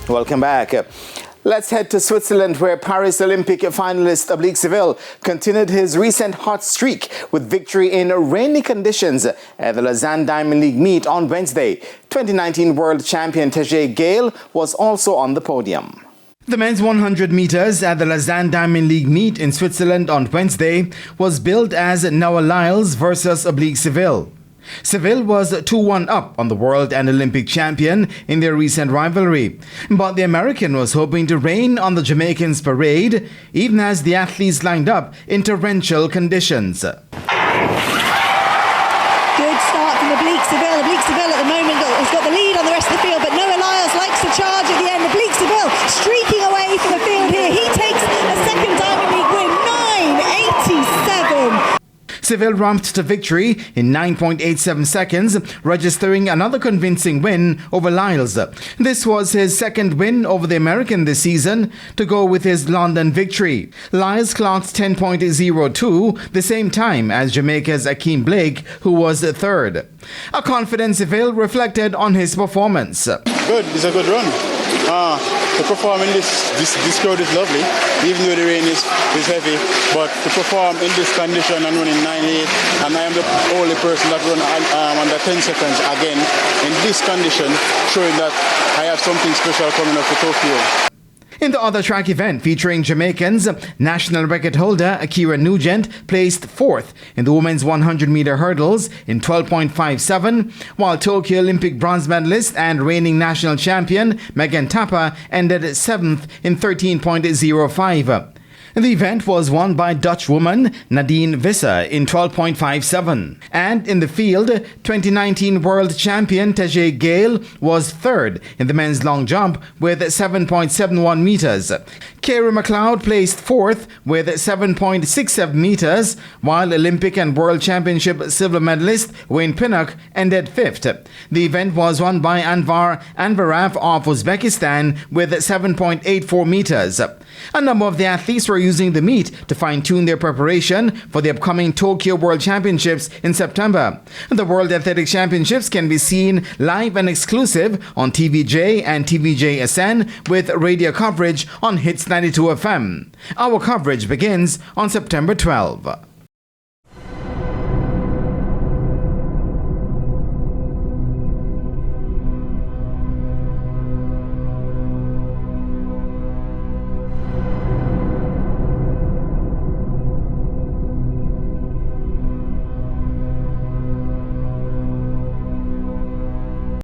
Welcome back. Let's head to Switzerland, where Paris Olympic finalist Oblique Seville continued his recent hot streak with victory in rainy conditions at the Lausanne Diamond League meet on Wednesday. 2019 world champion Gale was also on the podium. The men's 100 meters at the Lausanne Diamond League meet in Switzerland on Wednesday was billed as Lyles versus Oblique Seville. Seville was 2-1 up on the world and Olympic champion in their recent rivalry, but the American was hoping to rain on the Jamaicans' parade, even as the athletes lined up in torrential conditions. Good start from Oblique Seville. Oblique Seville at the moment has got the lead on the rest of the field, but Lyles likes to charge at the end. Oblique Seville streaking away from the field here. He takes a second Diamond League win, 9:87. Seville ramped to victory in 9.87 seconds, registering another convincing win over Lyles. This was his second win over the American this season, to go with his London victory. Lyles clocked 10.02, the same time as Jamaica's Akeem Blake, who was third. A confident Seville reflected on his performance. Good, it's a good run. To perform in this crowd is lovely, even though the rain is heavy, but to perform in this condition and running 9.8, and I am the only person that run under 10 seconds again in this condition, showing that I have something special coming up for Tokyo. In the other track event featuring Jamaicans, national record holder Akira Nugent placed fourth in the women's 100-meter hurdles in 12.57, while Tokyo Olympic bronze medalist and reigning national champion Megan Tapper ended seventh in 13.05. The event was won by Dutch woman Nadine Visser in 12.57. And in the field, 2019 world champion Gale was third in the men's long jump with 7.71 meters. Kerry McLeod placed fourth with 7.67 meters, while Olympic and World Championship silver medalist Wayne Pinnock ended fifth. The event was won by Anvar Anvarov of Uzbekistan with 7.84 meters. A number of the athletes were using the meet to fine-tune their preparation for the upcoming Tokyo World Championships in September. The World Athletics Championships can be seen live and exclusive on TVJ and TVJ SN with radio coverage on Hits 92 FM. Our coverage begins on September 12.